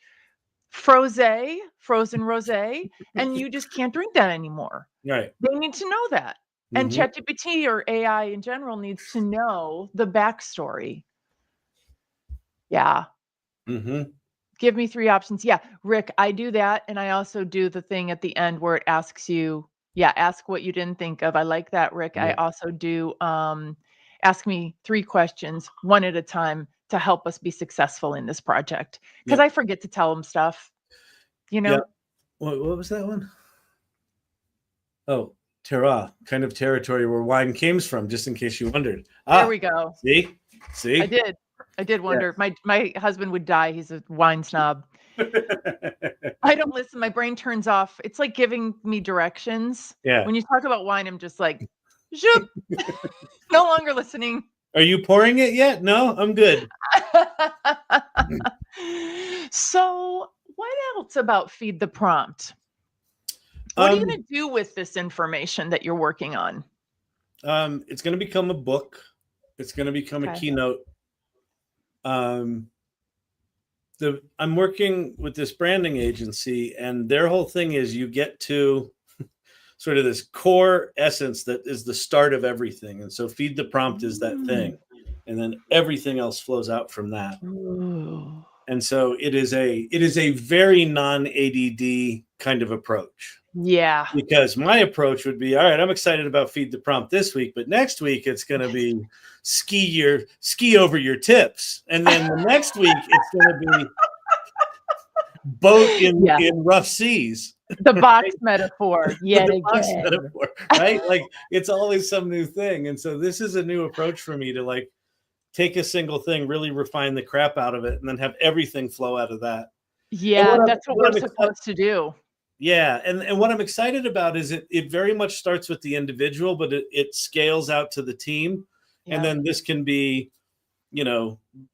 frozen rosé, and you just can't drink that anymore. Right. They need to know that. And ChatGPT or AI in general needs to know the backstory. Yeah. Give me 3 options. Yeah, Rick, I do that. And I also do the thing at the end where it asks you, ask what you didn't think of. I like that, Rick. I also do ask me 3 questions, one at a time, to help us be successful in this project. Because I forget to tell them stuff, Yeah. What was that one? Oh, terroir, kind of territory where wine came from, just in case you wondered. There we go. See? I did wonder. My husband would die. He's a wine snob. I don't listen. My brain turns off. It's like giving me directions. Yeah. When you talk about wine, I'm just like, zoop. No longer listening. Are you pouring it yet? No, I'm good. So what else about Feed the Prompt? What are you going to do with this information that you're working on? It's going to become a book. It's going to become a keynote. I'm working with this branding agency, and their whole thing is you get to sort of this core essence that is the start of everything. And so Feed the Prompt is that thing. And then everything else flows out from that. Ooh. And so it is a very non-ADD kind of approach. Yeah. Because my approach would be, all right, I'm excited about Feed the Prompt this week, but next week it's going to be ski over your tips. And then the next week it's going to be boat in rough seas. The box metaphor. The box metaphor, right? Like it's always some new thing. And so this is a new approach for me to like take a single thing, really refine the crap out of it, and then have everything flow out of that. Yeah, that's what we're supposed to do. Yeah. And what I'm excited about is it very much starts with the individual, but it scales out to the team. Yeah. And then this can be,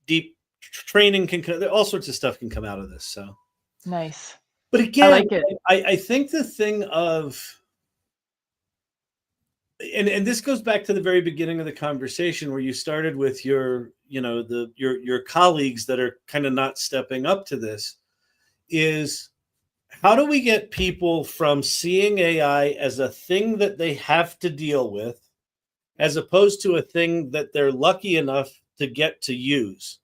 deep training all sorts of stuff can come out of this. So nice. But again, I like it. I think the thing of, and this goes back to the very beginning of the conversation where you started with your colleagues that are kind of not stepping up to this, is how do we get people from seeing AI as a thing that they have to deal with, as opposed to a thing that they're lucky enough to get to use,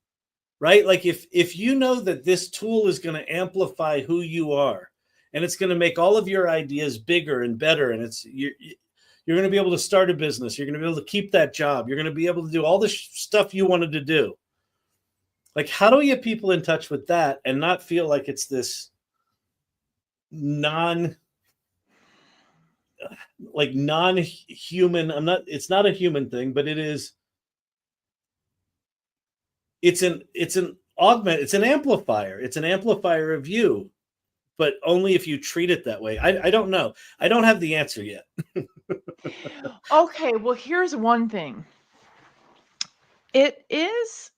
right? Like if you know that this tool is going to amplify who you are, and it's going to make all of your ideas bigger and better, and you're going to be able to start a business, you're going to be able to keep that job, you're going to be able to do all the stuff you wanted to do. Like, how do we get people in touch with that and not feel like it's this non-human? It's not a human thing, but it's an amplifier. It's an amplifier of you. but only if you treat it that way. I don't know. I don't have the answer yet. Okay, well, here's one thing. It is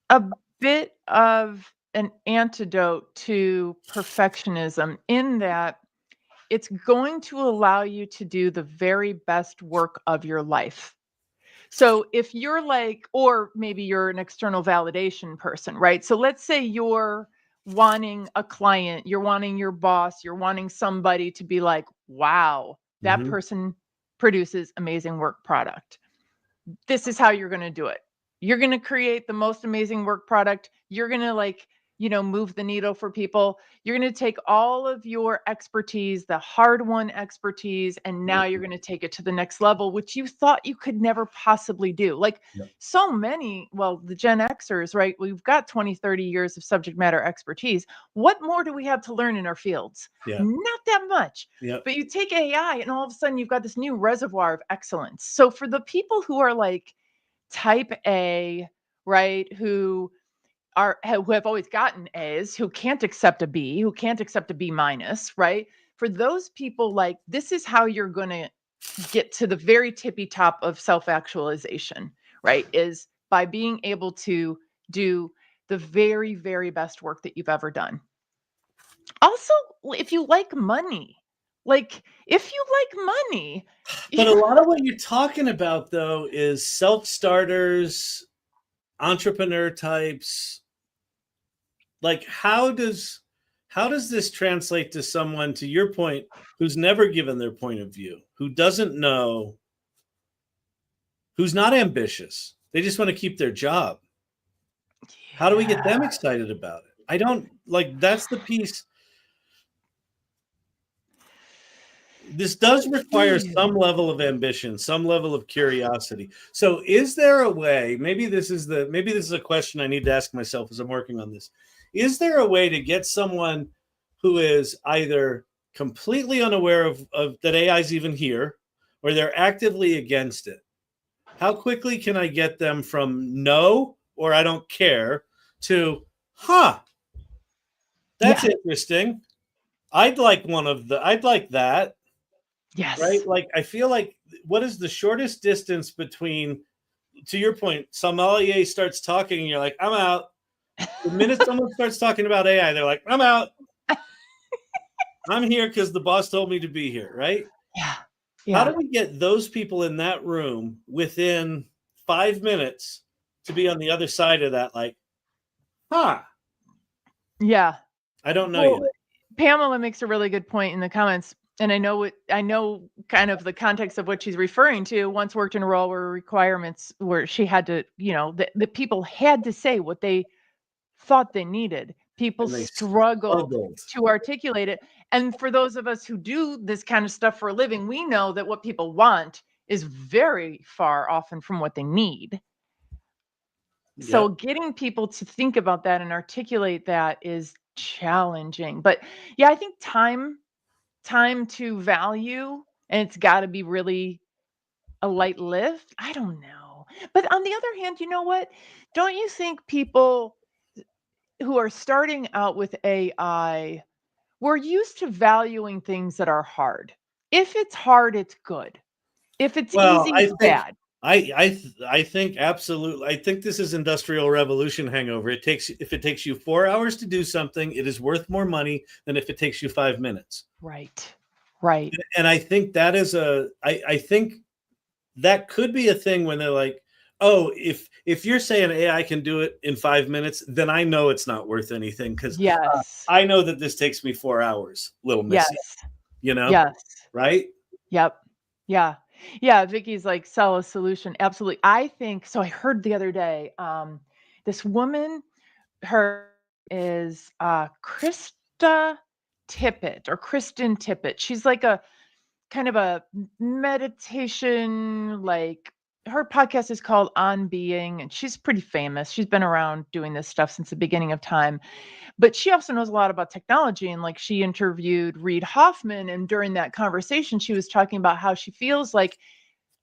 a bit of an antidote to perfectionism in that it's going to allow you to do the very best work of your life. So if you're like, or maybe you're an external validation person, right? So let's say you're wanting a client, you're wanting your boss, you're wanting somebody to be like, wow, that Mhm. person produces amazing work product. This is how you're going to do it. You're going to create the most amazing work product. You're going to like, move the needle for people. You're going to take all of your expertise, the hard-won expertise, and now you're going to take it to the next level, which you thought you could never possibly do. Like Yep. so many, well, the Gen Xers, right? We've got 20, 30 years of subject matter expertise. What more do we have to learn in our fields? Yeah. Not that much. Yep. But you take AI and all of a sudden you've got this new reservoir of excellence. So for the people who are like type A, right, who have always gotten A's, who can't accept a B, who can't accept a B minus, right? For those people, like this is how you're going to get to the very tippy top of self-actualization, right? Is by being able to do the very, very best work that you've ever done. Also, if you like money, But a lot of what you're talking about, though, is self-starters, entrepreneur types. Like, how does this translate to someone, to your point, who's never given their point of view, who doesn't know, who's not ambitious? They just want to keep their job. How do we get them excited about it? I don't like. That's the piece. This does require some level of ambition, some level of curiosity. So is there a way, maybe this is a question I need to ask myself as I'm working on this. Is there a way to get someone who is either completely unaware of that AI is even here, or they're actively against it? How quickly can I get them from no, or I don't care, to, that's interesting. I'd like that. Yes. Right? Like, I feel like, what is the shortest distance between, to your point, sommelier starts talking and you're like, I'm out. The minute someone starts talking about AI, they're like, I'm out. I'm here because the boss told me to be here, right? Yeah. How do we get those people in that room within 5 minutes to be on the other side of that? Like, Yeah. I don't know yet. Pamela makes a really good point in the comments. And I know kind of the context of what she's referring to. Once worked in a role where requirements where she had to, the people had to say what they thought they needed. People struggled to articulate it. And for those of us who do this kind of stuff for a living, we know that what people want is very far often from what they need. Yep. So getting people to think about that and articulate that is challenging. But yeah, I think time to value, and it's got to be really a light lift. I don't know. But on the other hand, you know what? Don't you think people who are starting out with AI, we're used to valuing things that are hard. If it's hard, it's good. If it's easy, it's bad. I think absolutely. I think this is industrial revolution hangover. If it takes you 4 hours to do something, it is worth more money than if it takes you 5 minutes. Right. And I think that is I think that could be a thing when they're like, oh, if you're saying AI can do it in 5 minutes, then I know it's not worth anything because I know that this takes me 4 hours, little missy. Yes. Right? Yep. Yeah. Yeah. Vicky's like, sell a solution. Absolutely. I think so. I heard the other day, this woman, her is Kristen Tippett. She's like a kind of a meditation, like her podcast is called On Being, and she's pretty famous. She's been around doing this stuff since the beginning of time. But she also knows a lot about technology. And like she interviewed Reid Hoffman. And during that conversation, she was talking about how she feels like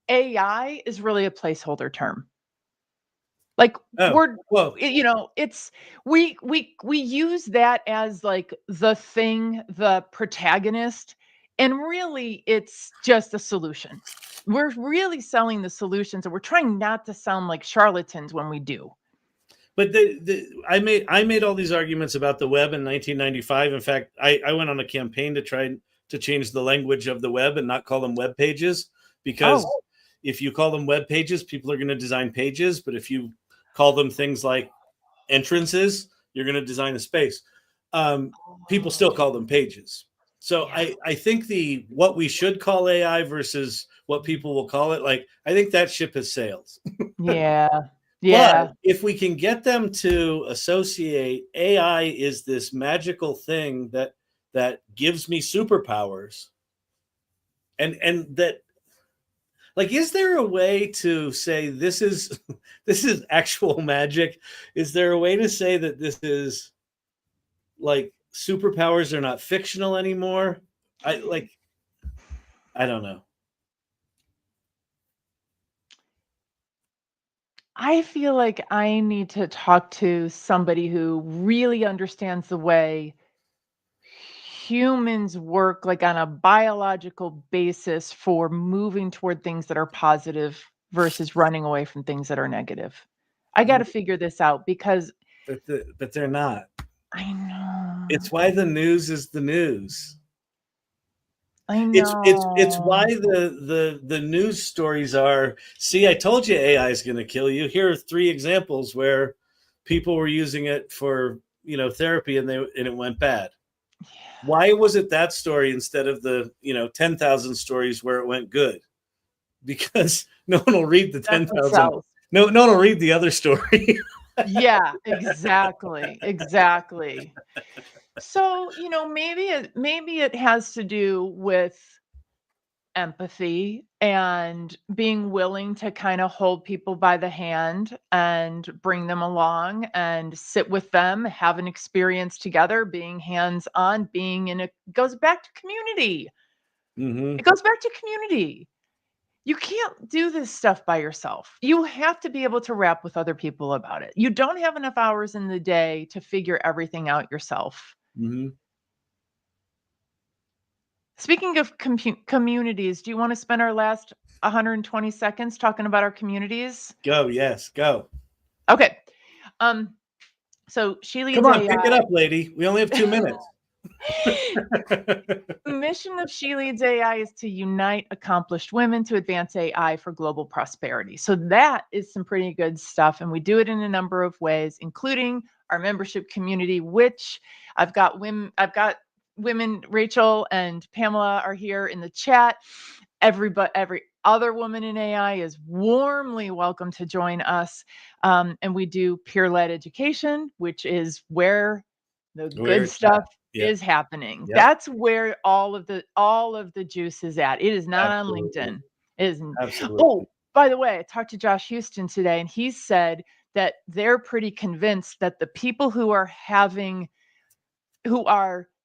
AI is really a placeholder term. Like Oh, well, it's we use that as like the thing, the protagonist, and really it's just a solution. We're really selling the solutions, and we're trying not to sound like charlatans when we do. but I made all these arguments about the web in 1995. In fact, I went on a campaign to try to change the language of the web and not call them web pages, because if you call them web pages, people are going to design pages. But if you call them things like entrances, you're going to design a space. People still call them pages. So I think what we should call AI versus what people will call it, like, I think that ship has sailed. Yeah. But if we can get them to associate AI is this magical thing that gives me superpowers, and that, like, is there a way to say this is actual magic? Is there a way to say that this is, like, superpowers are not fictional anymore? I don't know. I feel like I need to talk to somebody who really understands the way humans work, like on a biological basis, for moving toward things that are positive versus running away from things that are negative. I got to figure this out, because but they're not. I know. It's why the news is the news. I know. It's why the news stories are, see, I told you AI is going to kill you. Here are 3 examples where people were using it for, therapy, and it went bad. Yeah. Why was it that story instead of the 10,000 stories where it went good? Because no one will read the 10,000. No one will read the other story. Yeah, exactly. So, maybe it has to do with empathy and being willing to kind of hold people by the hand and bring them along and sit with them, have an experience together, being hands-on, goes back to community. Mm-hmm. It goes back to community. You can't do this stuff by yourself. You have to be able to rap with other people about it. You don't have enough hours in the day to figure everything out yourself. Mm-hmm. Speaking of communities, do you want to spend our last 120 seconds talking about our communities? Go, yes, go. Okay. So she leads Come on, AI. pick it up, lady. We only have 2 minutes. The mission of She Leads AI is to unite accomplished women to advance AI for global prosperity. So that is some pretty good stuff. And we do it in a number of ways, including our membership community, which I've got women, Rachel and Pamela are here in the chat. Every other woman in AI is warmly welcome to join us. And we do peer-led education, which is where the good stuff is happening. Yep. That's where all of the juice is at. It is not on LinkedIn. It isn't. Absolutely. Oh, by the way, I talked to Josh Houston today, and he said that they're pretty convinced that the people who are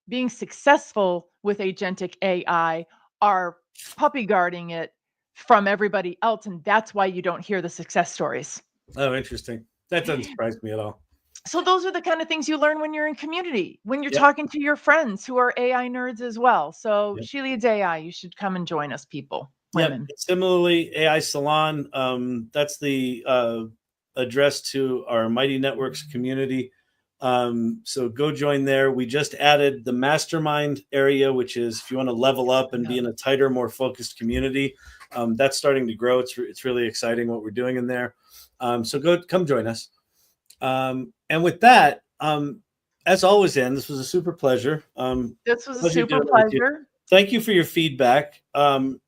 being successful with agentic AI are puppy guarding it from everybody else, and that's why you don't hear the success stories. Oh, interesting. That doesn't surprise me at all. So those are the kind of things you learn when you're in community, when you're talking to your friends who are AI nerds as well. So She Leads AI, you should come and join us, people, women. Similarly, AI Salon, that's the address to our Mighty Networks community. So go join there. We just added the mastermind area, which is if you want to level up and be in a tighter, more focused community. That's starting to grow. It's really exciting what we're doing in there. So come join us. And with that, as always, Ann, this was a super pleasure. This was a super pleasure. Thank you for your feedback. This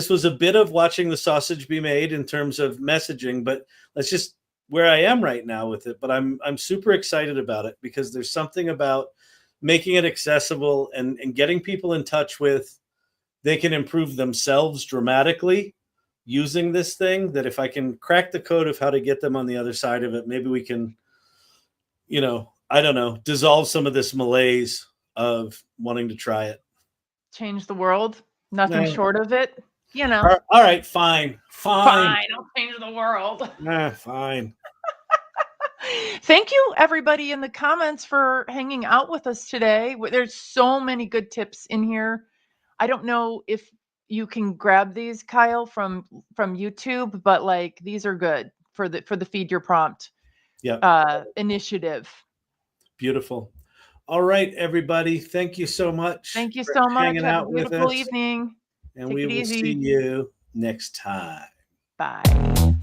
was a bit of watching the sausage be made in terms of messaging, but let's just where I am right now with it. But I'm super excited about it because there's something about making it accessible and getting people in touch with, they can improve themselves dramatically using this thing, that if I can crack the code of how to get them on the other side of it, maybe we can, I don't know, dissolve some of this malaise of wanting to try it. Change the world. Nothing short of it. You know. All right, fine. Fine, I'll change the world. Fine. Thank you, everybody in the comments, for hanging out with us today. There's so many good tips in here. I don't know if you can grab these, Kyle, from YouTube, but like these are good for the Feed Your Prompt initiative. Beautiful. All right, everybody. Thank you so much. Thank you so much. Hanging Have out a with beautiful us. evening. And Take we it will easy. see you next time. Bye.